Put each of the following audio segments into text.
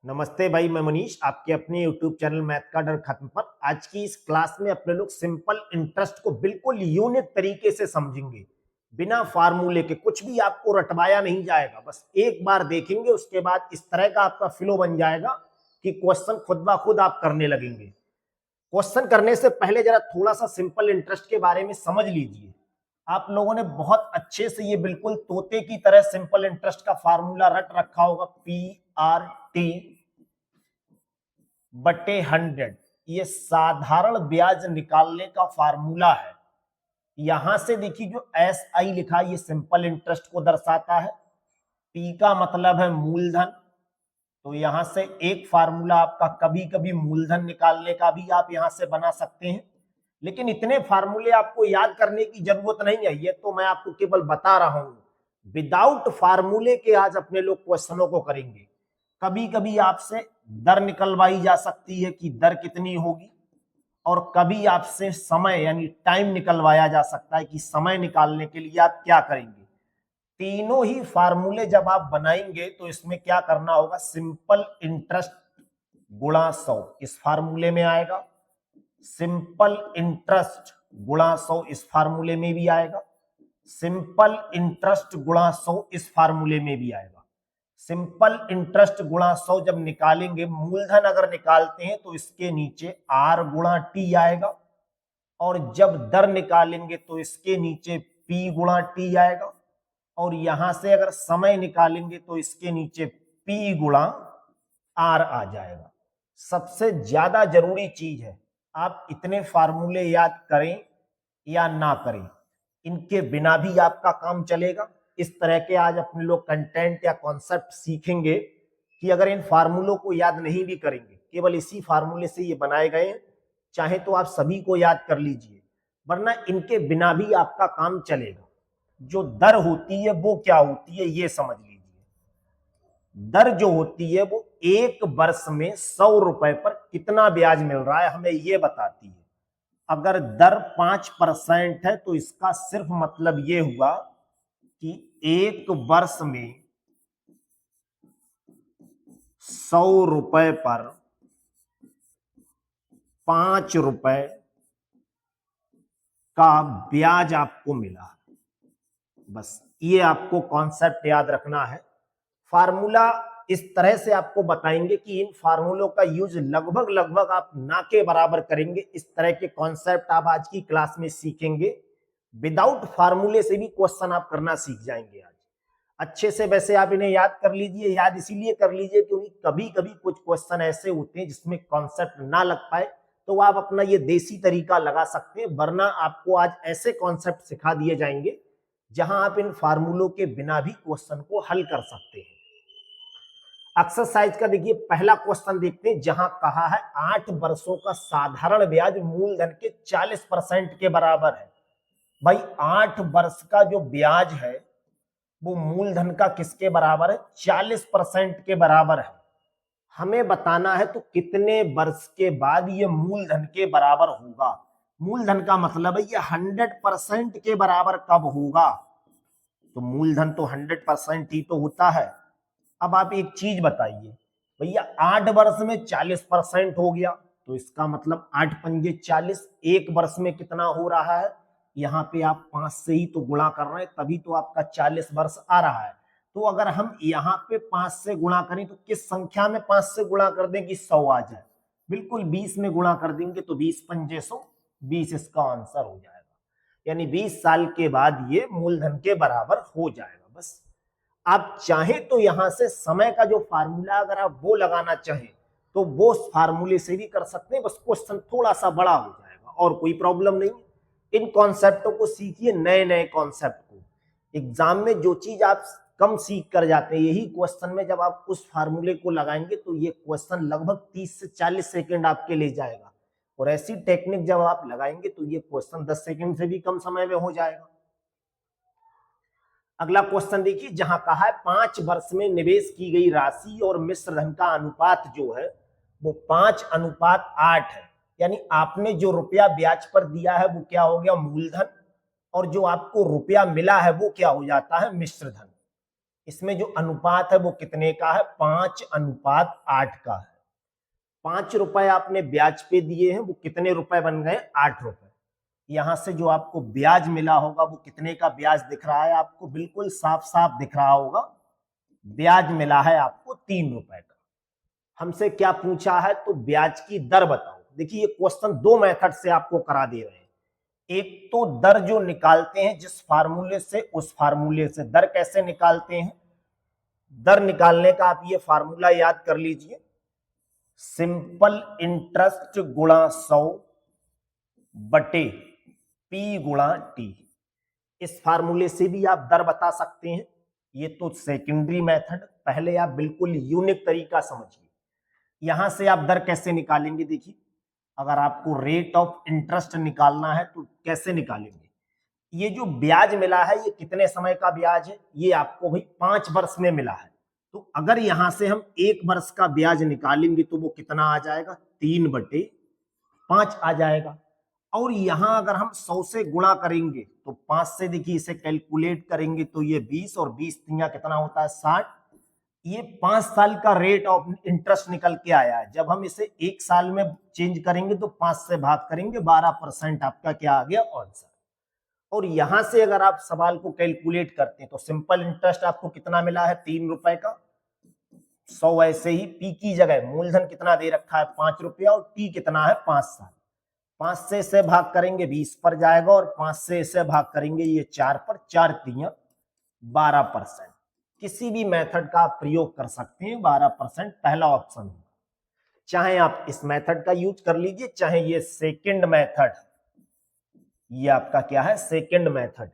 नमस्ते भाई, मैं मनीष आपके अपने YouTube चैनल मैथ का डर खत्म पर। आज की इस क्लास में अपने लोग सिंपल इंटरेस्ट को बिल्कुल यूनिक तरीके से समझेंगे। बिना फार्मूले के कुछ भी आपको रटवाया नहीं जाएगा, बस एक बार देखेंगे, उसके बाद इस तरह का आपका फ्लो बन जाएगा कि क्वेश्चन खुद ब खुद आप करने लगेंगे। क्वेश्चन करने से पहले जरा थोड़ा सा सिंपल इंटरेस्ट के बारे में समझ लीजिए। आप लोगों ने बहुत अच्छे से ये बिल्कुल तोते की तरह सिंपल इंटरेस्ट का फार्मूला रट रखा होगा, PRT बटे 100। ये साधारण ब्याज निकालने का फार्मूला है। यहां से देखिए जो SI लिखा है ये सिंपल इंटरेस्ट को दर्शाता है। P का मतलब है मूलधन, तो यहां से एक फार्मूला आपका कभी कभी मूलधन निकालने का भी आप यहां से बना सकते हैं, लेकिन इतने फार्मूले आपको याद करने की जरूरत नहीं है, ये तो मैं आपको केवल बता रहा हूं। विदाउट फार्मूले के आज अपने लोग क्वेश्चनों को करेंगे। कभी कभी आपसे दर निकलवाई जा सकती है कि दर कितनी होगी, और कभी आपसे समय यानी टाइम निकलवाया जा सकता है कि समय निकालने के लिए आप क्या करेंगे। तीनों ही फार्मूले जब आप बनाएंगे तो इसमें क्या करना होगा, सिंपल इंटरेस्ट गुणा 100 इस फार्मूले में आएगा, सिंपल इंटरेस्ट गुणा 100 इस फार्मूले में भी आएगा, सिंपल इंटरेस्ट गुणा 100 इस फार्मूले में भी आएगा। सिंपल इंटरेस्ट गुणा 100 जब निकालेंगे, मूलधन अगर निकालते हैं तो इसके नीचे R गुणा T आएगा, और जब दर निकालेंगे तो इसके नीचे P गुणा T आएगा, और यहां से अगर समय निकालेंगे तो इसके नीचे P गुणा R आ जाएगा। सबसे ज्यादा जरूरी चीज है, आप इतने फार्मूले याद करें या ना करें, इनके बिना भी आपका काम चलेगा। इस तरह के आज अपने लोग कंटेंट या कॉन्सेप्ट सीखेंगे कि अगर इन फार्मूलों को याद नहीं भी करेंगे, केवल इसी फार्मूले से ये बनाए गए हैं, चाहे तो आप सभी को याद कर लीजिए, वरना इनके बिना भी आपका काम चलेगा। जो दर होती है वो क्या होती है ये समझ लीजिए। दर जो होती है वो एक वर्ष में 100 रुपए पर कितना ब्याज मिल रहा है हमें ये बताती है। अगर दर 5% है तो इसका सिर्फ मतलब ये हुआ कि एक वर्ष में 100 रुपए पर 5 रुपए का ब्याज आपको मिला। बस ये आपको कॉन्सेप्ट याद रखना है। फार्मूला इस तरह से आपको बताएंगे कि इन फार्मूलों का यूज लगभग लगभग आप ना के बराबर करेंगे। इस तरह के कॉन्सेप्ट आप आज की क्लास में सीखेंगे। विदाउट फार्मूले से भी क्वेश्चन आप करना सीख जाएंगे आज अच्छे से। वैसे आप इन्हें याद कर लीजिए, याद इसीलिए कर लीजिए क्योंकि कभी कभी कुछ क्वेश्चन ऐसे होते हैं जिसमें कॉन्सेप्ट ना लग पाए, तो आप अपना ये देसी तरीका लगा सकते हैं, वरना आपको आज ऐसे कॉन्सेप्ट सिखा दिए जाएंगे जहां आप इन फार्मूलों के बिना भी क्वेश्चन को हल कर सकते हैं। एक्सरसाइज का देखिए पहला क्वेश्चन देखते हैं, जहां कहा है 8 वर्षों का साधारण ब्याज मूलधन के 40% के बराबर है। भाई 8 वर्ष का जो ब्याज है वो मूलधन का किसके बराबर है, 40% के बराबर है। हमें बताना है तो कितने वर्ष के बाद ये मूलधन के बराबर होगा। मूलधन का मतलब है ये 100% के बराबर कब होगा, तो मूलधन तो 100% ही तो होता है। अब आप एक चीज बताइए भैया, 8 वर्ष में 40% हो गया तो इसका मतलब 8 पंजे 40, एक वर्ष में कितना हो रहा है, यहाँ पे आप 5 से ही तो गुणा कर रहे हैं, तभी तो आपका 40 वर्ष आ रहा है। तो अगर हम यहाँ पे 5 से गुणा करें तो किस संख्या में 5 से गुणा कर दें कि 100 आ जाए, बिल्कुल 20 में गुणा कर देंगे तो 20 पंजे 100, 20 इसका आंसर हो जाएगा। यानी 20 साल के बाद ये मूलधन के बराबर हो जाएगा। बस आप चाहे तो यहां से समय का जो फार्मूला अगर आप वो लगाना चाहें तो वो फार्मूले से भी कर सकते हैं, बस क्वेश्चन थोड़ा सा बड़ा हो जाएगा और कोई प्रॉब्लम नहीं। इन कॉन्सेप्टों को सीखिए, नए नए कॉन्सेप्ट को। एग्जाम में जो चीज आप कम सीख कर जाते हैं, यही क्वेश्चन में जब आप उस फार्मूले को लगाएंगे तो ये क्वेश्चन लगभग 30 से 40 सेकेंड आपके ले जाएगा, और ऐसी टेक्निक जब आप लगाएंगे तो ये क्वेश्चन 10 सेकेंड से भी कम समय में हो जाएगा। अगला क्वेश्चन देखिए, जहां कहा है 5 वर्ष में निवेश की गई राशि और मिश्र धन का अनुपात जो है वो 5:8 है। यानी आपने जो रुपया ब्याज पर दिया है वो क्या हो गया, मूलधन, और जो आपको रुपया मिला है वो क्या हो जाता है, मिश्र धन। इसमें जो अनुपात है वो कितने का है, 5:8 का है। 5 रुपए आपने ब्याज पे दिए हैं, वो कितने रुपए बन गए, 8 रुपए। यहां से जो आपको ब्याज मिला होगा वो कितने का ब्याज दिख रहा है आपको, बिल्कुल साफ साफ दिख रहा होगा, ब्याज मिला है आपको 3 रुपए का। हमसे क्या पूछा है, तो ब्याज की दर बताओ। देखिए ये क्वेश्चन दो मेथड से आपको करा दे रहे हैं। एक तो दर जो निकालते हैं जिस फार्मूले से, उस फार्मूले से दर कैसे निकालते हैं, दर निकालने का आप ये फार्मूला याद कर लीजिए, सिंपल इंटरेस्ट गुणा 100 बटे पी गुणा टी। इस फार्मूले से भी आप दर बता सकते हैं। ये तो सेकेंडरी मेथड, पहले आप बिल्कुल यूनिक तरीका समझिए। यहां से आप दर कैसे निकालेंगे, देखिए अगर आपको रेट ऑफ इंटरेस्ट निकालना है तो कैसे निकालेंगे। ये जो ब्याज मिला है ये कितने समय का ब्याज है, ये आपको भाई 5 वर्ष में मिला है। तो अगर यहां से हम 1 वर्ष का ब्याज निकालेंगे तो वो कितना आ जाएगा, 3/5 आ जाएगा। और यहां अगर हम 100 से गुणा करेंगे तो 5 से, देखिए इसे कैलकुलेट करेंगे तो ये 20 और 20 कितना होता है, 60। ये 5 साल का रेट ऑफ इंटरेस्ट निकल के आया है। जब हम इसे 1 साल में चेंज करेंगे तो 5 से भाग करेंगे, 12% आपका क्या आ गया, आंसर। और यहां से अगर आप सवाल को कैलकुलेट करते हैं तो सिंपल इंटरेस्ट आपको कितना मिला है, 3 रुपए का। 100 ऐसे ही पी की जगह मूलधन कितना दे रखा है, 5 रुपया, और टी कितना है, 5 साल। 5 से इसे भाग करेंगे 20 पर जाएगा, और 5 से इसे भाग करेंगे ये 4 पर, 4 3 12%। किसी भी मेथड का आप प्रयोग कर सकते हैं, 12% पहला ऑप्शन होगा। चाहे आप इस मेथड का यूज कर लीजिए, चाहे ये सेकंड मेथड, ये आपका क्या है, सेकंड मेथड।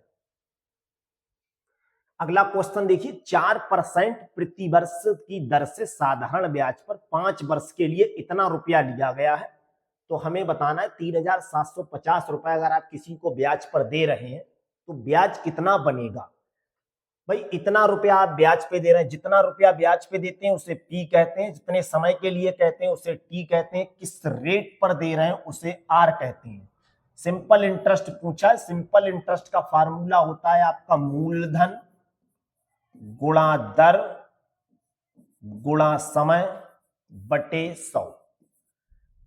अगला क्वेश्चन देखिए, 4% प्रति वर्ष की दर से साधारण ब्याज पर 5 वर्ष के लिए इतना रुपया लिया गया है। तो हमें बताना है 3,750 रुपए अगर आप किसी को ब्याज पर दे रहे हैं तो ब्याज कितना बनेगा। भाई इतना रुपया आप ब्याज पे दे रहे हैं, जितना रुपया ब्याज पे देते हैं उसे पी कहते हैं, जितने समय के लिए कहते हैं उसे टी कहते हैं, किस रेट पर दे रहे हैं उसे आर कहते हैं। सिंपल इंटरेस्ट पूछा है, सिंपल इंटरेस्ट का फार्मूला होता है आपका मूलधन गुणा दर गुणा समय बटे 100।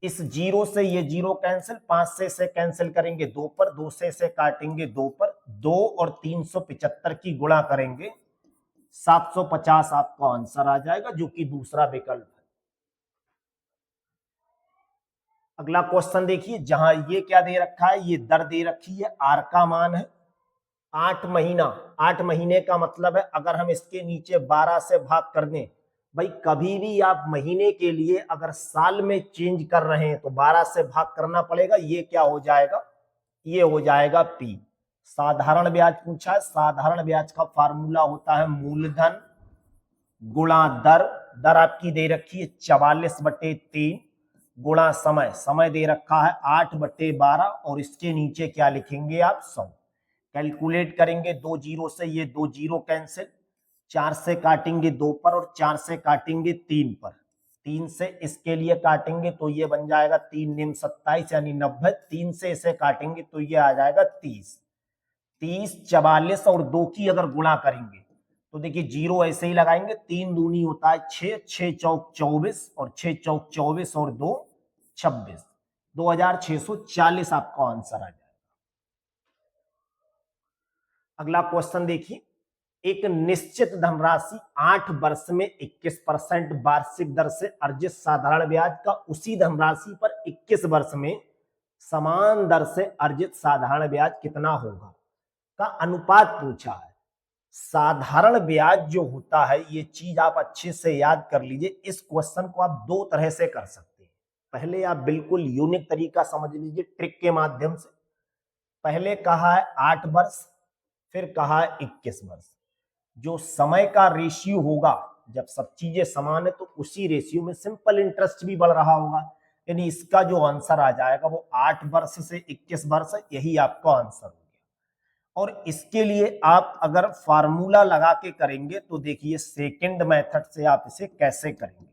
इस 0 से ये 0 कैंसिल, 5 से इसे कैंसिल करेंगे 2 पर, 2 से इसे काटेंगे 2 पर, 2 और 375 की गुणा करेंगे 750 आपका आंसर आ जाएगा, जो कि दूसरा विकल्प है। अगला क्वेश्चन देखिए, जहां ये क्या दे रखा है, ये दर दे रखी है, आर का मान है 8 महीना। 8 महीने का मतलब है अगर हम इसके नीचे 12 से भाग कर दें, भाई कभी भी आप महीने के लिए अगर साल में चेंज कर रहे हैं तो 12 से भाग करना पड़ेगा। ये क्या हो जाएगा, ये हो जाएगा पी। साधारण ब्याज पूछा है, साधारण ब्याज का फार्मूला होता है मूलधन गुणा दर, दर आपकी दे रखी है 44/3 गुणा समय, समय दे रखा है 8/12, और इसके नीचे क्या लिखेंगे आप, 100। कैलकुलेट करेंगे 2 0 से, ये 2 0 कैंसिल, 4 से काटेंगे 2 पर, और 4 से काटेंगे 3 पर, 3 से इसके लिए काटेंगे तो ये बन जाएगा 3 निम 27 यानी 90, 3 से इसे काटेंगे तो ये आ जाएगा 30। 30 44 और 2 की अगर गुणा करेंगे तो देखिए 0 ऐसे ही लगाएंगे, 3 दूनी होता है 6, 6 चौक 24, और 6 चौक 24 और 2 26, 2640 आपका आंसर आ जाएगा। अगला क्वेश्चन देखिए, एक निश्चित धनराशि 8 वर्ष में 21% वार्षिक दर से अर्जित साधारण ब्याज का उसी धनराशि पर 21 वर्ष में समान दर से अर्जित साधारण ब्याज कितना होगा का अनुपात पूछा है। साधारण ब्याज जो होता है, ये चीज आप अच्छे से याद कर लीजिए। इस क्वेश्चन को आप दो तरह से कर सकते हैं। पहले आप बिल्कुल यूनिक तरीका समझ लीजिए ट्रिक के माध्यम से। पहले कहा है 8 वर्ष, फिर कहा है 21 वर्ष। जो समय का रेशियो होगा, जब सब चीजें समान है तो उसी रेशियो में सिंपल इंटरेस्ट भी बढ़ रहा होगा, यानी इसका जो आंसर आ जाएगा वो 8 वर्ष से 21 वर्ष, यही आपका आंसर हो गया। और इसके लिए आप अगर फार्मूला लगा के करेंगे तो देखिए सेकंड मेथड से आप इसे कैसे करेंगे।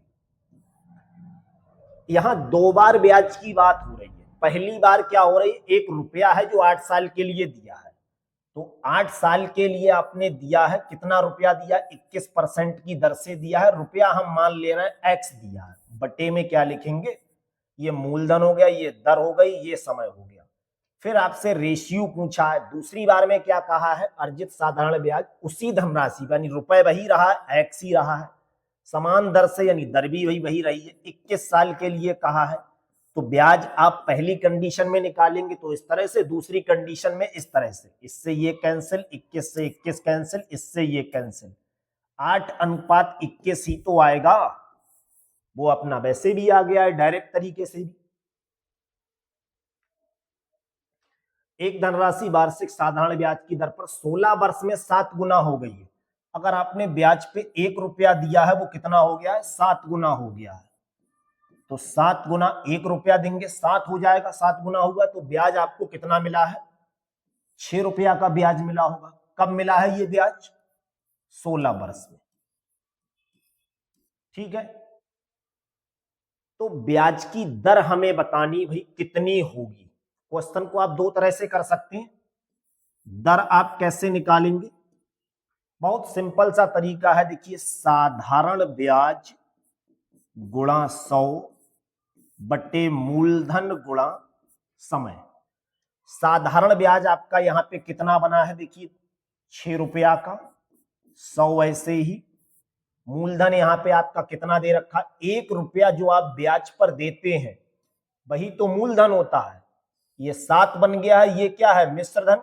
यहां 2 बार ब्याज की बात हो रही है। पहली बार क्या हो रही है, 1 रुपया है जो 8 साल के लिए दिया है, तो 8 साल के लिए आपने दिया है, कितना रुपया दिया, 21% की दर से दिया है। रुपया हम मान ले रहे हैं x दिया है, बटे में क्या लिखेंगे, ये मूलधन हो गया, ये दर हो गई, ये समय हो गया। फिर आपसे रेशियो पूछा है, दूसरी बार में क्या कहा है, अर्जित साधारण ब्याज उसी धनराशि यानी रुपए वही रहा है, x ही रहा है, समान दर से यानी दर भी वही रही है, 21 साल के लिए कहा है। तो ब्याज आप पहली कंडीशन में निकालेंगे तो इस तरह से, दूसरी कंडीशन में इस तरह से, इससे ये कैंसिल, 21 से 21 कैंसिल, इससे ये कैंसिल, 8:21 ही तो आएगा। वो अपना वैसे भी आ गया है डायरेक्ट तरीके से भी। एक धनराशि वार्षिक साधारण ब्याज की दर पर 16 वर्ष में 7 गुना हो गई है। अगर आपने ब्याज पे 1 रुपया दिया है, वो कितना हो गया है, 7 गुना हो गया है। तो 7 गुना 1 रुपया देंगे, 7 हो जाएगा, 7 गुना हुआ तो ब्याज आपको कितना मिला है, 6 रुपया का ब्याज मिला होगा। कब मिला है ये ब्याज, 16 वर्ष में। ठीक है, तो ब्याज की दर हमें बतानी भाई कितनी होगी। क्वेश्चन को आप दो तरह से कर सकते हैं। दर आप कैसे निकालेंगे, बहुत सिंपल सा तरीका है, देखिए साधारण ब्याज गुणा 100 बटे मूलधन गुणा समय। साधारण ब्याज आपका यहां पे कितना बना है, देखिए 6 रुपया का, 100 ऐसे ही। मूलधन यहां पे आपका कितना दे रखा, 1 रुपया जो आप ब्याज पर देते हैं वही तो मूलधन होता है। ये 7 बन गया है, ये क्या है, मिश्र धन,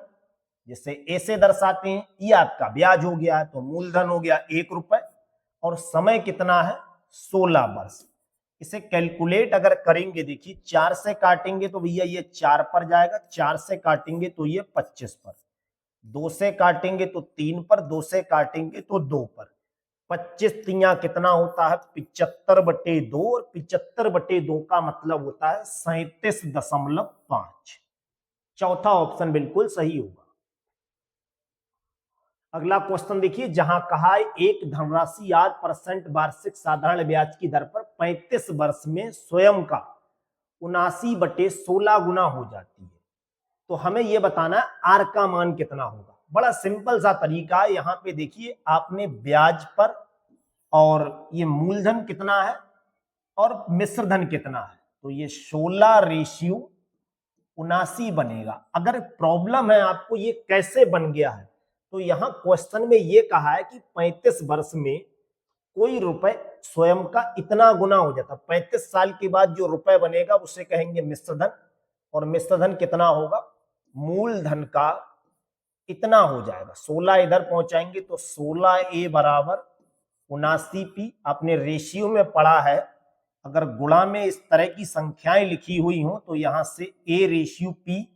जिसे ए से दर्शाते हैं, ये आपका ब्याज हो गया है। तो मूलधन हो गया 1 रुपए और समय कितना है, 16 वर्ष। इसे कैलकुलेट अगर करेंगे, देखिए 4 से काटेंगे तो भैया ये 4 पर जाएगा, 4 से काटेंगे तो ये 25 पर, 2 से काटेंगे तो 3 पर, 2 से काटेंगे तो 2 पर। 25 तिया कितना होता है, 75/2, और 75/2 का मतलब होता है 37.5। चौथा ऑप्शन बिल्कुल सही होगा। अगला क्वेश्चन देखिए, जहां कहा है एक धनराशि 8% वार्षिक साधारण ब्याज की दर पर 35 वर्ष में स्वयं का 79/16 गुना हो जाती है, तो हमें यह बताना है आर का मान कितना होगा। बड़ा सिंपल सा तरीका है, यहां पे देखिए आपने ब्याज पर और ये मूलधन कितना है और मिश्र धन कितना है, तो ये 16:79 बनेगा। अगर प्रॉब्लम है आपको ये कैसे बन गया है, तो यहां क्वेश्चन में ये कहा है कि 35 वर्ष में कोई रुपए स्वयं का इतना गुना हो जाता, 35 साल के बाद जो रुपए बनेगा उसे कहेंगे मिश्र धन, और मिश्र धन कितना होगा, मूलधन का इतना हो जाएगा। 16 इधर पहुंचाएंगे तो 16A बराबर 79P। आपने रेशियो में पढ़ा है, अगर गुणा में इस तरह की संख्याएं लिखी हुई हो तो यहां से A/P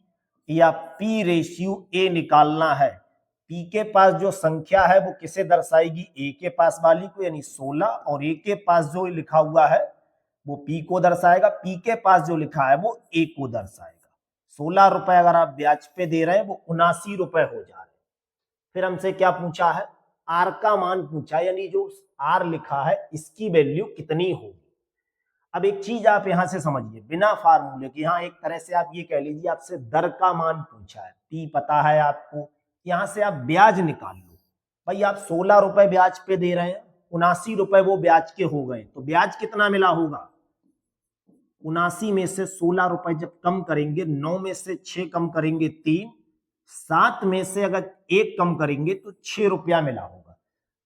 या P/A निकालना है। P के पास जो संख्या है वो किसे दर्शाएगी, A के पास वाली को, यानी 16, और A के पास जो लिखा हुआ है वो P को दर्शाएगा, P के पास जो लिखा है वो A को दर्शाएगा। 16 रुपए अगर आप ब्याज पे दे रहे हैं, वो 79 रुपए हो जा रहे हैं। फिर हमसे क्या पूछा है, आर का मान पूछा, यानी जो आर लिखा है इसकी वैल्यू कितनी होगी। अब एक चीज आप यहां से समझिए, बिना फार्मूले के, यहां एक तरह से आप ये कह लीजिए आपसे दर का मान पूछा है, पी पता है आपको, यहां से आप ब्याज निकाल लो। भाई आप 16 रुपए ब्याज पे दे रहे हैं, 79 रुपए वो ब्याज के हो गए, तो ब्याज कितना मिला होगा, 79 में से 16 रुपए जब कम करेंगे, 9 में से 6 कम करेंगे 3, 7 में से अगर 1 कम करेंगे तो 6 रुपया मिला होगा।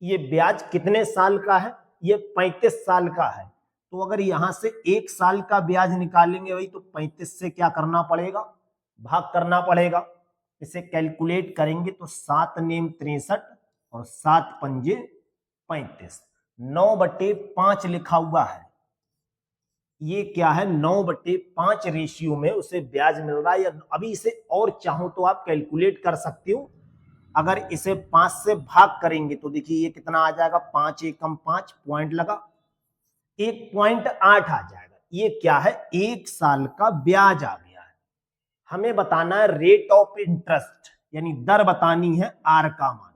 ये ब्याज कितने साल का है, ये 35 साल का है। तो अगर यहां से 1 साल का ब्याज निकालेंगे भाई, तो 35 से क्या करना पड़ेगा, भाग करना पड़ेगा। इसे कैलकुलेट करेंगे तो 7 नेम 63 और 7 पंजे 35, 9/5 लिखा हुआ है, ये क्या है, 9/5 रेशियो में उसे ब्याज मिल रहा है। या अभी इसे और चाहो तो आप कैलकुलेट कर सकते हो, अगर इसे 5 से भाग करेंगे तो देखिए ये कितना आ जाएगा, 5 एकम 5, पॉइंट लगा, 1.8 आ जाएगा। ये क्या है, 1 साल का ब्याज आ गया है। हमें बताना है रेट ऑफ इंटरेस्ट, यानी दर बतानी है, आर का मान।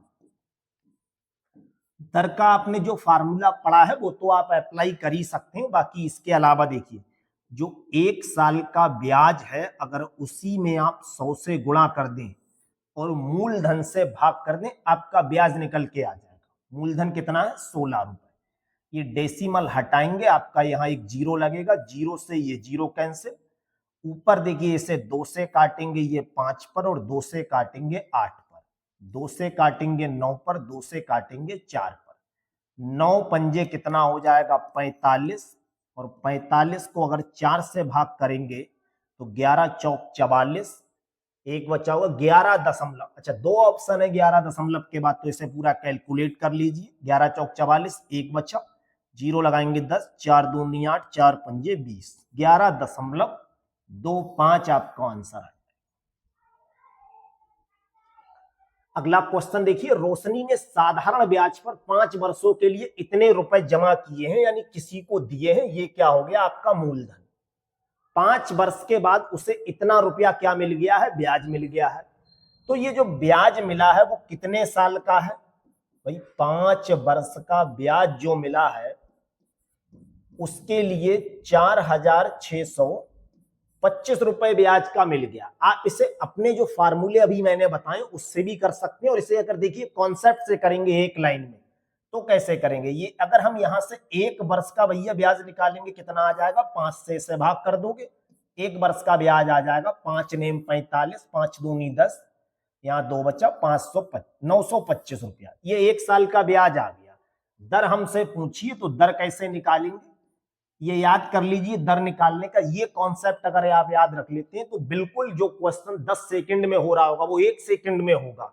दर का आपने जो फार्मूला पढ़ा है वो तो आप अप्लाई कर ही सकते हैं, बाकी इसके अलावा देखिए जो 1 साल का ब्याज है, अगर उसी में आप 100 से गुणा कर दें और मूलधन से भाग कर दें, आपका ब्याज निकल के आ जाएगा। मूलधन कितना है? 16 रुपए। ये डेसिमल हटाएंगे, आपका यहाँ एक जीरो लगेगा, जीरो से ये जीरो कैंसिल। ऊपर देखिए इसे 2 से काटेंगे ये 5 पर, और 2 से काटेंगे 8 पर, 2 से काटेंगे 9 पर, 2 से काटेंगे 4 पर। 9 पंजे कितना हो जाएगा? 45। और 45 को अगर 4 से भाग करेंगे तो 11 चौक 44, एक बचा हुआ 11 दशमलव। अच्छा, 2 ऑप्शन है 11 दशमलव के बाद, तो इसे पूरा कैलकुलेट कर लीजिए। 11 चौक 44, एक बचा, जीरो लगाएंगे 10, 4 दूनी 8, 4 पंजे 20, 11.25 आपका आंसर है। अगला क्वेश्चन देखिए, रोशनी ने साधारण ब्याज पर 5 वर्षों के लिए इतने रुपए जमा किए हैं, यानी किसी को दिए हैं। ये क्या हो गया? आपका मूलधन। 5 वर्ष के बाद उसे इतना रुपया क्या मिल गया है? ब्याज मिल गया है। तो ये जो ब्याज मिला है वो कितने साल का है? भाई 5 वर्ष का ब्याज जो मिला है उसके लिए 4,625 रुपए ब्याज का मिल गया। आप इसे अपने जो फार्मूले अभी मैंने बताए उससे भी कर सकते हैं, और इसे अगर देखिए कॉन्सेप्ट से करेंगे एक लाइन में तो कैसे करेंगे? ये अगर हम यहां से 1 वर्ष का भैया ब्याज निकालेंगे, कितना आ जाएगा? 5 से इसे भाग कर दोगे, 1 वर्ष का ब्याज आ जाएगा 5 नेम 45, 5 दूनी 10, यहाँ 2 बचा, 925 रुपया। ये 1 साल का ब्याज आ गया। दर हमसे पूछिए तो दर कैसे निकालेंगे, ये याद कर लीजिए। दर निकालने का ये कॉन्सेप्ट अगर आप याद रख लेते हैं तो बिल्कुल जो क्वेश्चन 10 सेकंड में हो रहा होगा वो 1 सेकंड में होगा।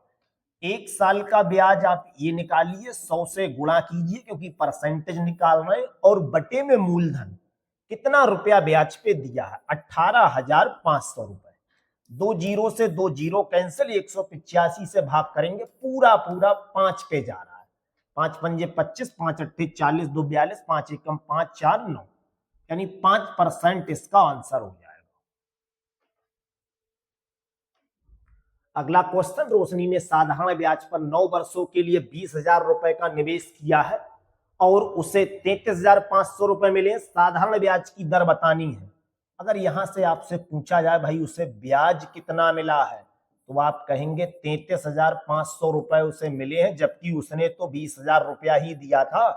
1 साल का ब्याज आप ये निकालिए, 100 से गुणा कीजिए क्योंकि परसेंटेज निकाल रहे हैं, और बटे में मूलधन कितना रुपया ब्याज पे दिया है? 18,500 रुपए। 2 जीरो से 2 जीरो कैंसिल, 185 से भाग करेंगे, पूरा पूरा 5 पे जा रहा है। 5 पंजे 25, 5 अट्ठे 40, 2 42, 5 एकम 5, 4 9, यानी 5% इसका आंसर हो जाएगा। अगला क्वेश्चन, रोशनी ने साधारण ब्याज पर 9 वर्षों के लिए 20,000 रुपए का निवेश किया है और उसे 33,500 रुपए मिले। साधारण ब्याज की दर बतानी है। अगर यहां से आपसे पूछा जाए भाई उसे ब्याज कितना मिला है, तो आप कहेंगे 33,500 रुपए उसे मिले हैं, जबकि उसने तो 20,000 रुपया ही दिया था,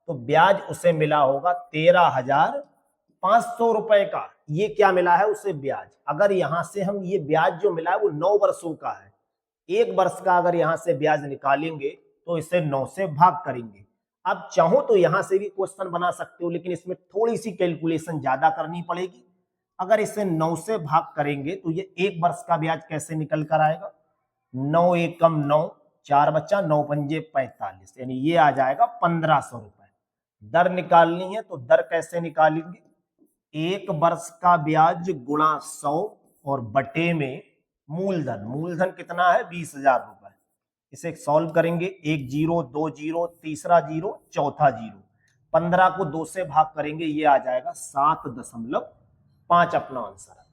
तो ब्याज उसे मिला होगा 13,500 रुपए का। ये क्या मिला है उसे? ब्याज। अगर यहां से हम ये ब्याज जो मिला है वो 9 वर्षों का है, 1 वर्ष का अगर यहां से ब्याज निकालेंगे तो इसे 9 से भाग करेंगे। आप चाहो तो यहां से भी क्वेश्चन बना सकते हो, लेकिन इसमें थोड़ी सी कैलकुलेशन ज्यादा करनी पड़ेगी। अगर इसे 9 से भाग करेंगे तो ये 1 वर्ष का ब्याज कैसे निकल कर आएगा? 9 एकम 9, 4 बच्चा, 9 पंजे 45, यानी ये आ जाएगा 1,500 रुपए। दर निकालनी है तो दर कैसे निकालेंगे? 1 वर्ष का ब्याज गुणा 100 और बटे में मूलधन। मूलधन कितना है? 20,000 रुपए। इसे सॉल्व करेंगे, 1 जीरो, 2 जीरो, तीसरा जीरो, चौथा जीरो, 15 को 2 से भाग करेंगे, ये आ जाएगा 7.5 अपना आंसर है।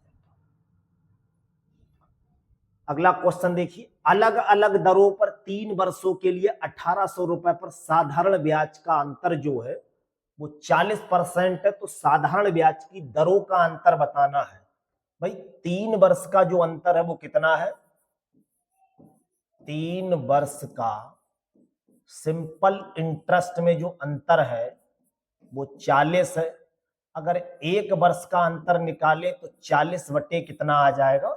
अगला क्वेश्चन देखिए, अलग अलग दरों पर 3 वर्षों के लिए 1,800 रुपए पर साधारण ब्याज का अंतर जो है वो 40% है। तो साधारण ब्याज की दरों का अंतर बताना है। भाई 3 वर्ष का जो अंतर है वो कितना है? 3 वर्ष का सिंपल इंटरेस्ट में जो अंतर है वो 40 है। अगर 1 वर्ष का अंतर निकाले तो 40 बटे कितना आ जाएगा?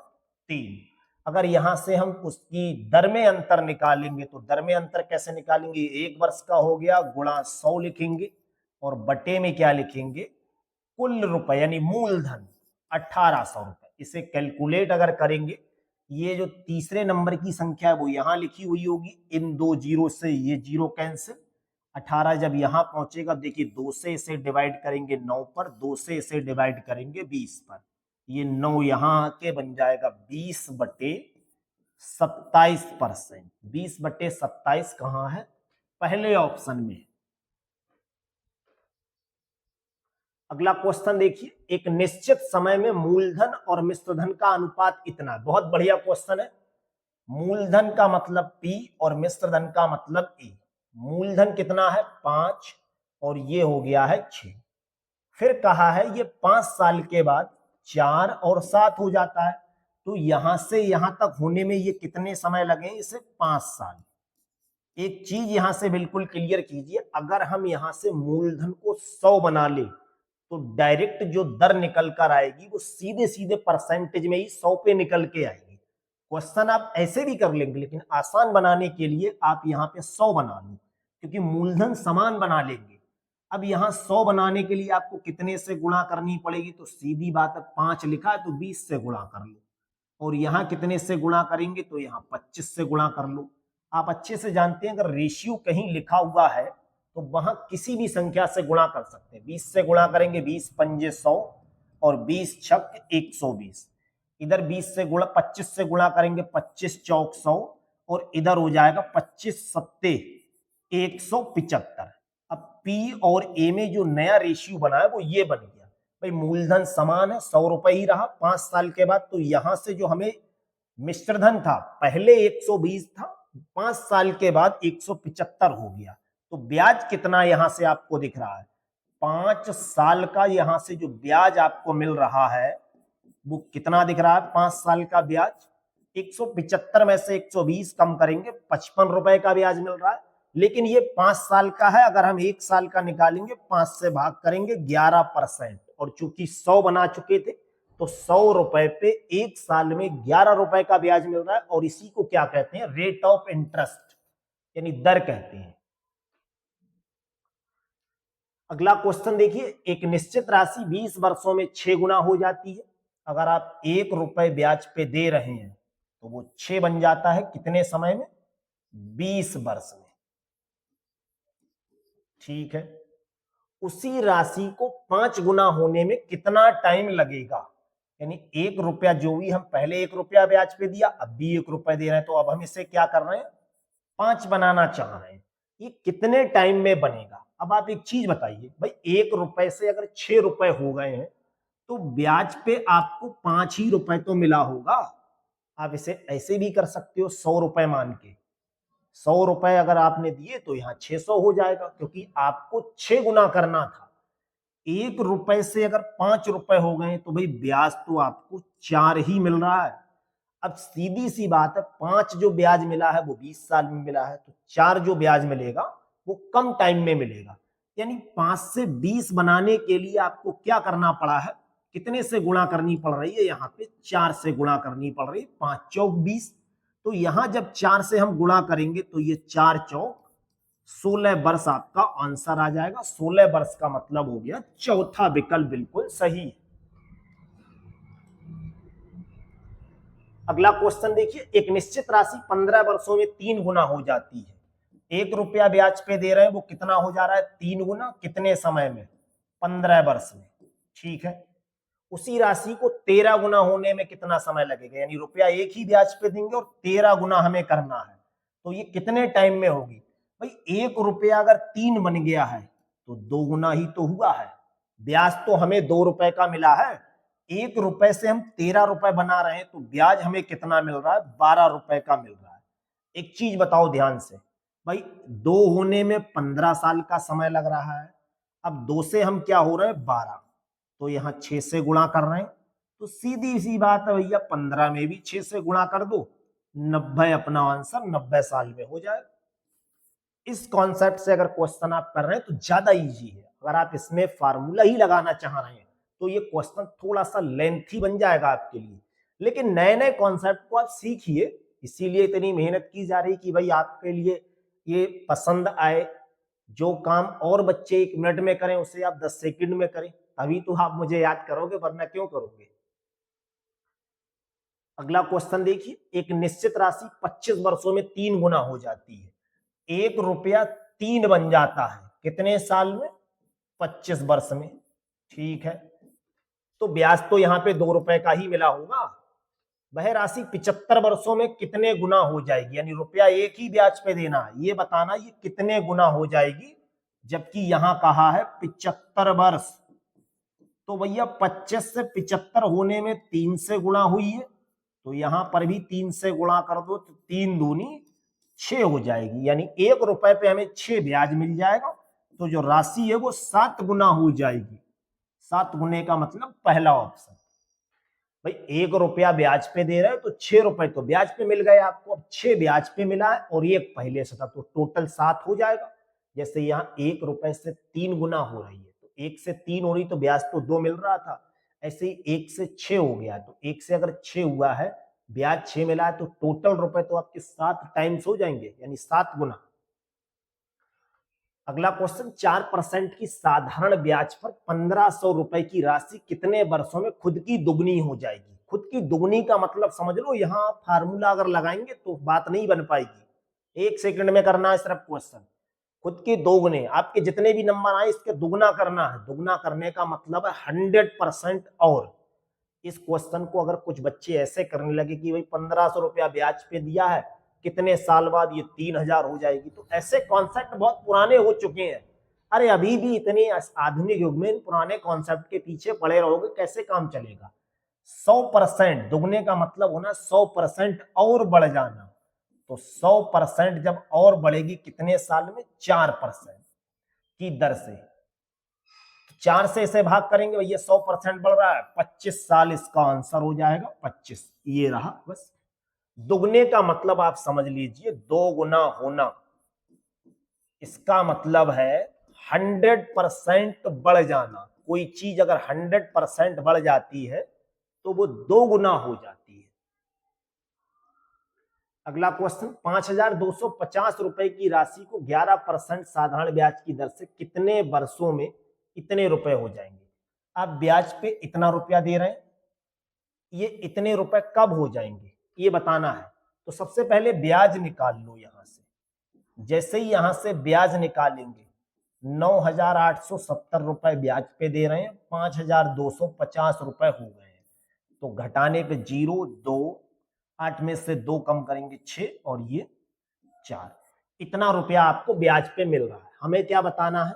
3। अगर यहां से हम उसकी दर में अंतर निकालेंगे तो दर में अंतर कैसे निकालेंगे? 1 वर्ष का हो गया गुणा 100 लिखेंगे और बटे में क्या लिखेंगे? कुल रुपए, यानी मूलधन 1,800 रुपए। इसे कैलकुलेट अगर करेंगे, ये जो तीसरे नंबर की संख्या है वो यहां लिखी हुई होगी, इन 2 जीरो से ये जीरो कैंसिल। 18 जब यहां पहुंचेगा, देखिए 2 से इसे डिवाइड करेंगे 9 पर, 2 से इसे डिवाइड करेंगे 20 पर, ये 9 यहां आके बन जाएगा 20 बटे 27%। 20 बटे 27 कहां है? पहले ऑप्शन में। अगला क्वेश्चन देखिए, एक निश्चित समय में मूलधन और मिश्रधन का अनुपात इतना। बहुत बढ़िया क्वेश्चन है। मूलधन का मतलब P और मिश्रधन का मतलब E। मूलधन कितना है? 5 और ये हो गया है 6। फिर कहा है ये 5 साल के बाद 4 और 7 हो जाता है। तो यहां से यहां तक होने में ये कितने समय लगे? इसे 5 साल। एक चीज यहां से बिल्कुल क्लियर कीजिए, अगर हम यहां से मूलधन को 100 बना ले तो डायरेक्ट जो दर निकल कर आएगी वो सीधे सीधे परसेंटेज में ही 100 पे निकल के आएगी। क्वेश्चन आप ऐसे भी कर लेंगे, लेकिन आसान बनाने के लिए आप यहाँ पे 100 बना लो, क्योंकि मूलधन समान बना लेंगे। अब यहाँ 100 बनाने के लिए आपको कितने से गुणा करनी पड़ेगी? तो सीधी बात है, 5 लिखा है तो 20 से गुणा कर लो, और यहाँ कितने से गुणा करेंगे? तो यहाँ 25 से गुणा कर लो। आप अच्छे से जानते हैं अगर रेशियो कहीं लिखा हुआ है तो वहां किसी भी संख्या से गुणा कर सकते हैं। 20 से गुणा करेंगे, 20 पंजे 100 और 20 छक 120। इधर 20 से गुणा 25 से गुणा करेंगे, 25 चौक 100 और इधर हो जाएगा 25 सत्ते 175। अब पी और ए में जो नया रेशियो बना है वो ये बन गया। भाई मूलधन समान है, 100 रुपए ही रहा 5 साल के बाद, तो यहां से जो हमें मिश्रधन था पहले 120 था, 5 साल के बाद 175 हो गया। तो ब्याज कितना यहां से आपको दिख रहा है? 5 साल का यहां से जो ब्याज आपको मिल रहा है वो कितना दिख रहा है? 5 साल का ब्याज 175 में से 120 कम करेंगे, 55 रुपए का ब्याज मिल रहा है। लेकिन ये 5 साल का है, अगर हम 1 साल का निकालेंगे 5 से भाग करेंगे 11%, और चूंकि 100 बना चुके थे तो 100 रुपए पे 1 साल में 11 रुपए का ब्याज मिल रहा है, और इसी को क्या कहते हैं? रेट ऑफ इंटरेस्ट, यानी दर कहते हैं। अगला क्वेश्चन देखिए, एक निश्चित राशि 20 वर्षों में 6 गुना हो जाती है। अगर आप 1 रुपए ब्याज पे दे रहे हैं तो वो 6 बन जाता है कितने समय में? 20 वर्ष में। ठीक है, उसी राशि को 5 गुना होने में कितना टाइम लगेगा? यानी 1 रुपया जो भी हम पहले 1 रुपया ब्याज पे दिया, अब भी 1 रुपया दे रहे हैं, तो अब हम इसे क्या कर रहे हैं? 5 बनाना चाह रहे हैं। ये कितने टाइम में बनेगा? अब आप एक चीज बताइए भाई, 1 रुपए से अगर 6 रुपए हो गए हैं तो ब्याज पे आपको 5 ही रुपए तो मिला होगा। आप इसे ऐसे भी कर सकते हो, 100 रुपए मान के 100 रुपए अगर आपने दिए तो यहाँ 600 हो जाएगा, क्योंकि आपको 6 गुना करना था। 1 रुपए से अगर 5 रुपए हो गए तो भाई ब्याज तो आपको 4 ही मिल रहा है। अब सीधी सी बात है, 5 जो ब्याज मिला है वो 20 साल में मिला है, तो 4 जो ब्याज मिलेगा वो कम टाइम में मिलेगा। यानी 5 से 20 बनाने के लिए आपको क्या करना पड़ा है? कितने से गुणा करनी पड़ रही है? यहाँ पे 4 से गुणा करनी पड़ रही है। 5 चौक 20, तो यहां जब 4 से हम गुणा करेंगे तो ये 4 चौक 16 वर्ष आपका आंसर आ जाएगा। 16 वर्ष का मतलब हो गया चौथा विकल्प बिल्कुल सही है। अगला क्वेश्चन देखिए, एक निश्चित राशि 15 वर्षों में 3 गुना हो जाती है। 1 रुपया ब्याज पे दे रहे हैं, वो कितना हो जा रहा है? 3 गुना। कितने समय में? 15 वर्ष में। ठीक है, उसी राशि को 13 गुना होने में कितना समय लगेगा? यानी रुपया 1 ही ब्याज पे देंगे और 13 गुना हमें करना है, तो ये कितने टाइम में होगी? भाई 1 रुपया अगर 3 बन गया है तो 2 गुना ही तो हुआ है। ब्याज तो हमें 2 रुपए का मिला है, 1 रुपए से हम 13 रुपए बना रहे हैं, तो ब्याज हमें कितना मिल रहा है? 12 रुपए का मिल रहा है। एक चीज बताओ ध्यान से, भाई 2 होने में 15 साल का समय लग रहा है। अब 2 से हम क्या हो रहे हैं? 12, तो यहाँ 6 से गुणा कर रहे हैं, तो सीधी सी बात है भैया 15 में भी 6 से गुणा कर दो, 90 अपना आंसर 90 साल में हो जाए। इस कॉन्सेप्ट से अगर क्वेश्चन आप कर रहे हैं तो ज्यादा इजी है। अगर आप इसमें फार्मूला ही लगाना चाह रहे हैं तो ये क्वेश्चन थोड़ा सा लेंथी बन जाएगा आपके लिए, लेकिन नए नए कॉन्सेप्ट को आप सीखिए, इसीलिए इतनी मेहनत की जा रही कि भाई आपके लिए ये पसंद आए। जो काम और बच्चे 1 मिनट में करें उसे आप 10 सेकंड में करें, तभी तो आप मुझे याद करोगे, वरना क्यों करोगे। अगला क्वेश्चन देखिए, एक निश्चित राशि 25 वर्षों में 3 गुना हो जाती है। 1 रुपया 3 बन जाता है कितने साल में? 25 वर्ष में। ठीक है, तो ब्याज तो यहाँ पे 2 रुपए का ही मिला होगा। वह राशि 75 वर्षों में कितने गुना हो जाएगी? यानी रुपया 1 ही ब्याज पे देना है, ये बताना ये कितने गुना हो जाएगी, जबकि यहां कहा है 75 वर्ष। तो भैया 25 से 75 होने में 3 से गुणा हुई है, तो यहां पर भी 3 से गुणा कर दो, तो 3 दूनी 6 हो जाएगी। यानी 1 रुपए पे हमें 6 ब्याज मिल जाएगा, तो जो राशि है वो 7 गुना हो जाएगी। 7 गुने का मतलब पहला ऑप्शन। भाई 1 रुपया ब्याज पे दे रहे हो तो 6 रुपए तो ब्याज पे मिल गए आपको। अब 6 ब्याज पे मिला है और 1 पहले से था, तो टोटल 7 हो जाएगा। जैसे यहाँ 1 रुपए से 3 गुना हो रही है, तो 1 से 3 हो रही तो ब्याज तो 2 मिल रहा था। ऐसे ही 1 से 6 हो गया, तो 1 से अगर 6 हुआ है, ब्याज 6 मिला है, तो टोटल रुपए तो आपके 7 टाइम्स हो जाएंगे, यानी 7 गुना। अगला क्वेश्चन, 4% की साधारण ब्याज पर 1500 रुपए की राशि कितने वर्षों में खुद की दुगनी हो जाएगी। खुद की दुगनी का मतलब समझ लो, यहां फार्मूला अगर लगाएंगे तो बात नहीं बन पाएगी। 1 सेकंड में करना है सिर्फ क्वेश्चन। खुद के दोगुने, आपके जितने भी नंबर आए इसके दुगना करना है। दुगना करने का मतलब है 100%। और इस क्वेश्चन को अगर कुछ बच्चे ऐसे करने लगे कि भाई 1500 रुपया ब्याज पे दिया है, कितने साल बाद ये 3000 हो जाएगी, तो ऐसे कॉन्सेप्ट बहुत पुराने हो चुके हैं। अरे अभी भी इतने आधुनिक युग में पुराने कॉन्सेप्ट के पीछे पड़े रहोगे, कैसे काम चलेगा। 100% दुगने का मतलब होना 100% और बढ़ जाना। तो 100% जब और बढ़ेगी कितने साल में, 4% की दर से। 4 से इसे भाग करेंगे, भैया 100% बढ़ रहा है, 25 साल इसका आंसर हो जाएगा 25। ये रहा बस। दुगने का मतलब आप समझ लीजिए 2 गुना होना। इसका मतलब है 100% बढ़ जाना। कोई चीज अगर 100% बढ़ जाती है तो वो 2 गुना हो जाती है। अगला क्वेश्चन, 5250 रुपए की राशि को 11% साधारण ब्याज की दर से कितने वर्षों में इतने रुपए हो जाएंगे। आप ब्याज पे इतना रुपया दे रहे हैं, ये इतने रुपए कब हो जाएंगे ये बताना है। तो सबसे पहले ब्याज निकाल लो यहां से। जैसे ही यहां से ब्याज निकालेंगे, 9870 रुपए ब्याज पे दे रहे हैं, 5250 रुपए हो गए हैं। तो घटाने पे 0, 2, 8 में से 2 कम करेंगे 6, और ये 4। इतना रुपया आपको ब्याज पे मिल रहा है। हमें क्या बताना है,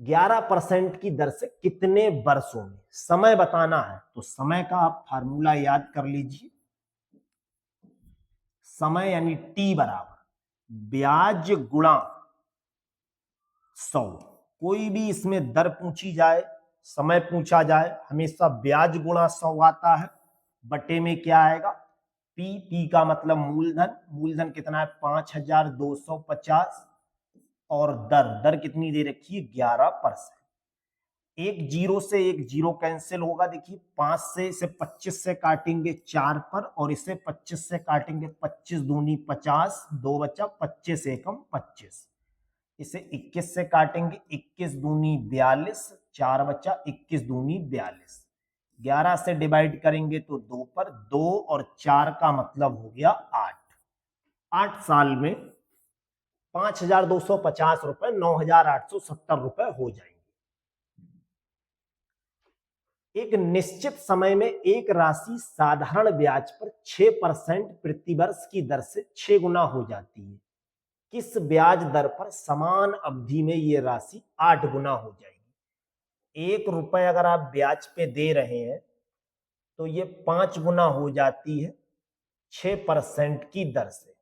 11% की दर से कितने वर्षों में। समय बताना है, तो समय का आप फार्मूला याद कर लीजिए। समय यानी टी बराबर ब्याज गुणा 100। कोई भी इसमें दर पूछी जाए, समय पूछा जाए, हमेशा ब्याज गुणा 100 आता है। बटे में क्या आएगा, पी। पी का मतलब मूलधन। मूलधन कितना है, 5250। और दर, दर कितनी दे रखी है, 11%। एक जीरो से एक जीरो कैंसिल होगा। देखिए 5 से इसे 25 से काटेंगे 4 पर, और इसे 25 से काटेंगे 25 दूनी 50, 2 बचा, 25 एकम 25। इसे 21 से काटेंगे, 21 दूनी 42, 4 बचा, 21 दूनी 42। 11 से डिवाइड करेंगे तो 2 पर, 2 और 4 का मतलब हो गया 8। 8 साल में 5250 रुपए 9870 रुपए हो जाएंगे। एक निश्चित समय में एक राशि साधारण ब्याज पर 6% प्रतिवर्ष की दर से 6 गुना हो जाती है। किस ब्याज दर पर समान अवधि में यह राशि 8 गुना हो जाएगी। 1 रुपए अगर आप ब्याज पे दे रहे हैं तो ये 5 गुना हो जाती है 6% की दर से।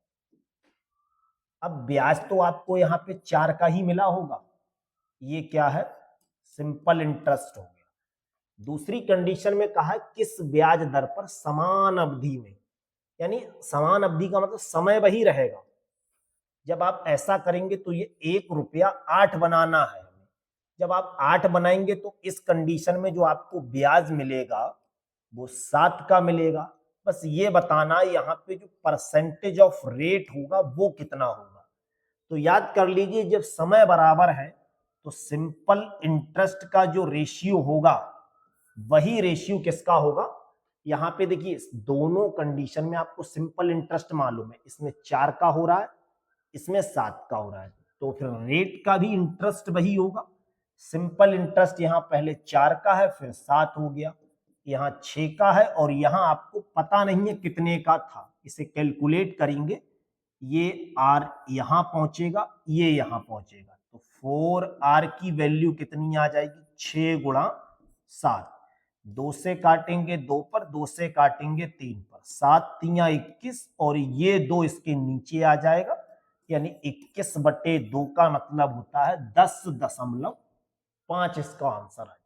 अब ब्याज तो आपको यहां पे 4 का ही मिला होगा। ये क्या है, सिंपल इंटरेस्ट हो गया। दूसरी कंडीशन में कहा है किस ब्याज दर पर समान अवधि में, यानी समान अवधि का मतलब समय वही रहेगा। जब आप ऐसा करेंगे तो ये 1 रुपया 8 बनाना है। जब आप 8 बनाएंगे तो इस कंडीशन में जो आपको ब्याज मिलेगा वो 7 का मिलेगा। बस ये बताना यहाँ पे जो परसेंटेज ऑफ रेट होगा वो कितना होगा। तो याद कर लीजिए, जब समय बराबर है तो सिंपल इंटरेस्ट का जो रेशियो होगा वही रेशियो किसका होगा। यहां पे देखिए दोनों कंडीशन में आपको सिंपल इंटरेस्ट मालूम है, इसमें 4 का हो रहा है, इसमें 7 का हो रहा है, तो फिर रेट का भी इंटरेस्ट वही होगा। सिंपल इंटरेस्ट यहां पहले 4 का है, फिर 7 हो गया, यहां 6 का है, और यहां आपको पता नहीं है कितने का था। इसे कैलकुलेट करेंगे, ये आर यहां पहुंचेगा, ये यहां पहुंचेगा, तो 4R की वैल्यू कितनी आ जाएगी, 6 गुणा 7। 2 से काटेंगे 2 पर, 2 से काटेंगे 3 पर, 7 तिया 21, और ये 2 इसके नीचे आ जाएगा, यानी 21/2 का मतलब होता है 10.5। इसका आंसर है।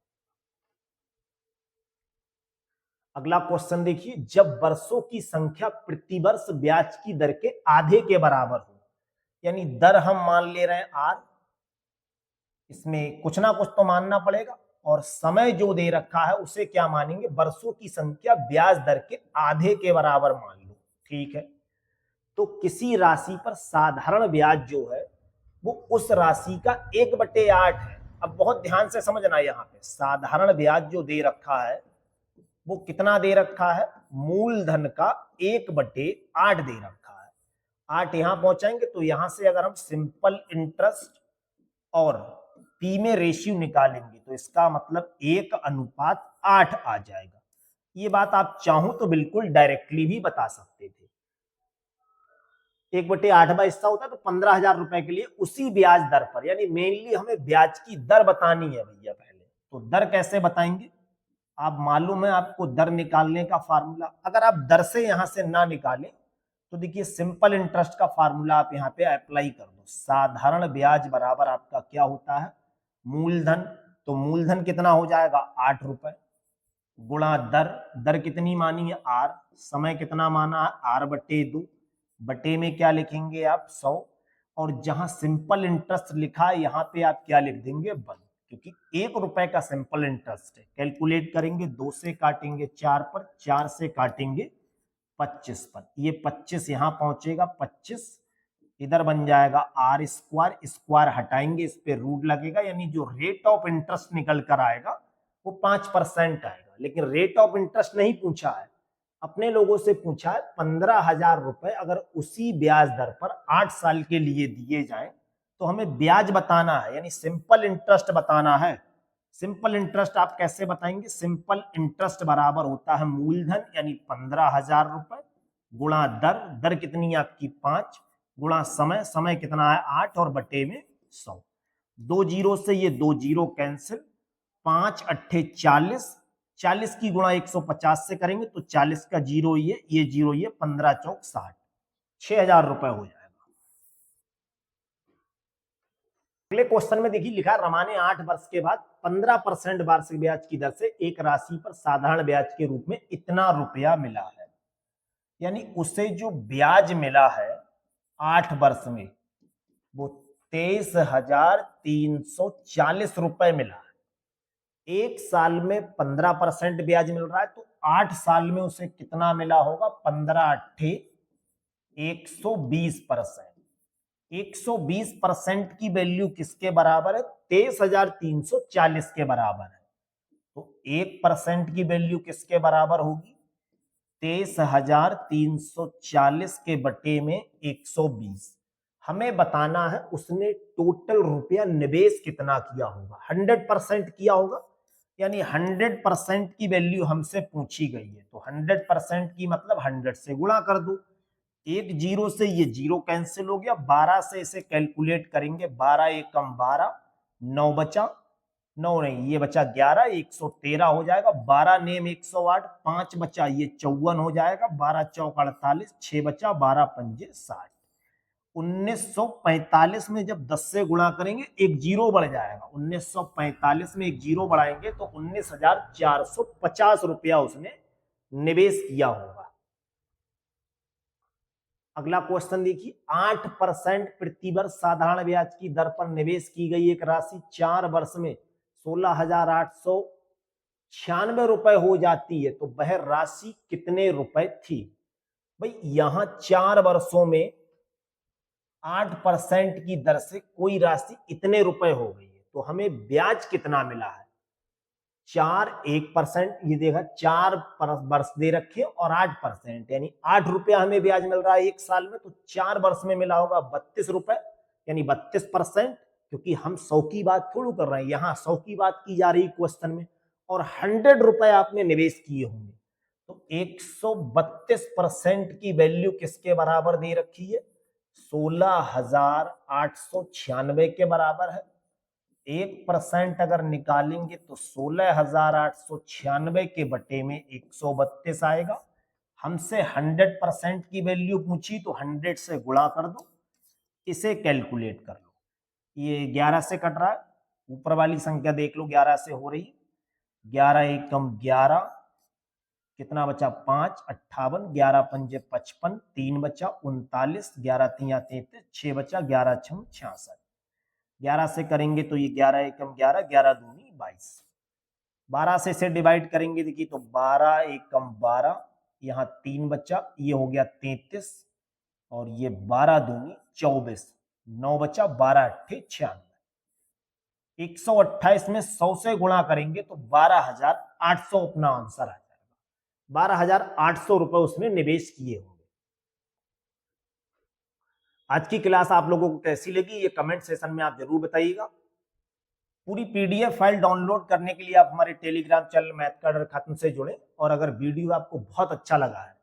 अगला क्वेश्चन देखिए, जब वर्षों की संख्या प्रतिवर्ष ब्याज की दर के आधे के बराबर हो, यानी दर हम मान ले रहे हैं आर, इसमें कुछ ना कुछ तो मानना पड़ेगा, और समय जो दे रखा है उसे क्या मानेंगे, वर्षों की संख्या ब्याज दर के आधे के बराबर मान लो। ठीक है, तो किसी राशि पर साधारण ब्याज जो है वो उस राशि का 1/8 है। अब बहुत ध्यान से समझना, यहाँ पे साधारण ब्याज जो दे रखा है वो कितना दे रखा है, मूलधन का 1/8 दे रखा है। 8 यहां पहुंचाएंगे तो यहां से अगर हम सिंपल इंटरेस्ट और पी में रेशियो निकालेंगे तो इसका मतलब 1:8 आ जाएगा। ये बात आप चाहो तो बिल्कुल डायरेक्टली भी बता सकते थे। 1/8 हिस्सा होता है तो 15,000 रुपए के लिए उसी ब्याज दर पर, यानी मेनली हमें ब्याज की दर बतानी है भैया। पहले तो दर कैसे बताएंगे, आप मालूम है आपको दर निकालने का फार्मूला, अगर आप दर से यहां से ना निकालें तो देखिए सिंपल इंटरेस्ट का फार्मूला आप यहाँ पे अप्लाई कर दो। साधारण ब्याज बराबर आपका क्या होता है, मूलधन, तो मूलधन कितना हो जाएगा 8 रुपए, गुणा दर, दर कितनी मानी है आर, समय कितना माना है R/2, बटे में क्या लिखेंगे आप 100, और जहां सिंपल इंटरेस्ट लिखा है यहाँ पे आप क्या लिख देंगे 1, क्योंकि 1 रुपए का सिंपल इंटरेस्ट है। कैलकुलेट करेंगे, 2 से काटेंगे 4 पर, 4 से काटेंगे 25 पर, ये 25 यहां पहुंचेगा, 25 इधर बन जाएगा R स्क्वायर, स्क्वायर हटाएंगे इस पे रूट लगेगा, यानी जो रेट ऑफ इंटरेस्ट निकल कर आएगा वो 5% आएगा। लेकिन रेट ऑफ इंटरेस्ट नहीं पूछा है, अपने लोगों से पूछा है 15,000 रुपए अगर उसी ब्याज दर पर 8 साल के लिए दिए जाए तो हमें ब्याज बताना है, यानी सिंपल इंटरेस्ट बताना है। सिंपल इंटरेस्ट आप कैसे बताएंगे, सिंपल इंटरेस्ट बराबर होता है मूलधन यानी 15,000 रुपए, गुणा दर, दर कितनी है आपकी 5, गुणा समय, समय कितना है 8, और बटे में 100। 2 जीरो से ये 2 जीरो कैंसिल, 5 अट्ठे 40, 40 की गुणा 150 से करेंगे तो 40 का जीरो ये जीरो ये, 15 चौक 60, 6,000 रुपए हो जाएगा। अगले क्वेश्चन में देखिए लिखा है, रमा ने 8 वर्ष के बाद 15% वार्षिक ब्याज की दर से एक राशि पर साधारण ब्याज के रूप में इतना रुपया मिला है, यानी उसे जो ब्याज मिला है 8 वर्ष में वो 23,340 रुपए मिला है। एक साल में 15% ब्याज मिल रहा है तो 8 साल में उसे कितना मिला होगा, 15 अट्ठे 120%। 120% की वैल्यू किसके बराबर है, 23,340 के बराबर है। तो 1% की वैल्यू किसके बराबर होगी, 23,340 के बटे में 120। हमें बताना है उसने टोटल रुपया निवेश कितना किया होगा, 100% किया होगा, यानी 100% की वैल्यू हमसे पूछी गई है तो 100% की मतलब 100 से गुणा कर दो। एक जीरो से ये जीरो कैंसिल हो गया, 12 से इसे कैलकुलेट करेंगे, 12 एकम 12, 9 बचा, 9 नहीं ये बचा 11, 113 हो जाएगा, 12 नेम 108, 5 बचा ये 54 हो जाएगा, 12 चौक 48, 6 बचा, 12 पंजे 60। 1945 में जब 10 से गुणा करेंगे एक जीरो बढ़ जाएगा, 1945 में एक जीरो बढ़ाएंगे तो 19,450 रुपया उसने निवेश किया होगा। अगला क्वेश्चन देखिए, 8% प्रतिवर्ष साधारण ब्याज की दर पर निवेश की गई एक राशि 4 वर्ष में 16,896 रुपए हो जाती है तो वह राशि कितने रुपए थी। भाई यहां 4 वर्षों में 8% की दर से कोई राशि इतने रुपए हो गई है तो हमें ब्याज कितना मिला है, 1% ये देखा 4 वर्ष दे रखे और 8%, यानी 8 रुपया हमें ब्याज मिल रहा है एक साल में, तो 4 वर्ष में मिला होगा 32 रुपए, यानी 32%, क्योंकि हम 100 की बात थोड़ी कर रहे हैं, यहाँ 100 की बात की जा रही क्वेश्चन में, और 100 रुपए आपने निवेश किए होंगे तो 132% की वैल्यू किसके बराबर दे रखी है, 16,896 के बराबर है। 1% अगर निकालेंगे तो 16,896 के बटे में 132 आएगा। हमसे 100% की वैल्यू पूछी तो 100 से गुणा कर दो, इसे कैलकुलेट कर लो। ये 11 से कट रहा है, ऊपर वाली संख्या देख लो 11 से हो रही है, 11 एकम 11, कितना बचा 5, 58, 11 पंजे 55, 3 बचा 39, 11 तिया 33, 6 बचा 11 छम 66। 11 से करेंगे तो ये 11 एकम 11, 11 दूनी 22। 12 से इसे डिवाइड करेंगे देखिए तो 12 एकम 12, यहाँ 3 बचा, ये हो गया 33 और ये 12 दूनी 24, 9 बचा 12 अट्ठे 96। 128 में 100 से गुणा करेंगे तो 12,800 अपना आंसर आ जाएगा। 12,800 रुपए उसने निवेश किए होंगे। आज की क्लास आप लोगों को कैसी लगी ये कमेंट सेशन में आप जरूर बताइएगा। पूरी पीडीएफ फाइल डाउनलोड करने के लिए आप हमारे टेलीग्राम चैनल मैथ का डर खत्म से जुड़े, और अगर वीडियो आपको बहुत अच्छा लगा है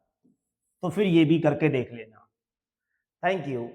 तो फिर ये भी करके देख लेना। Thank you.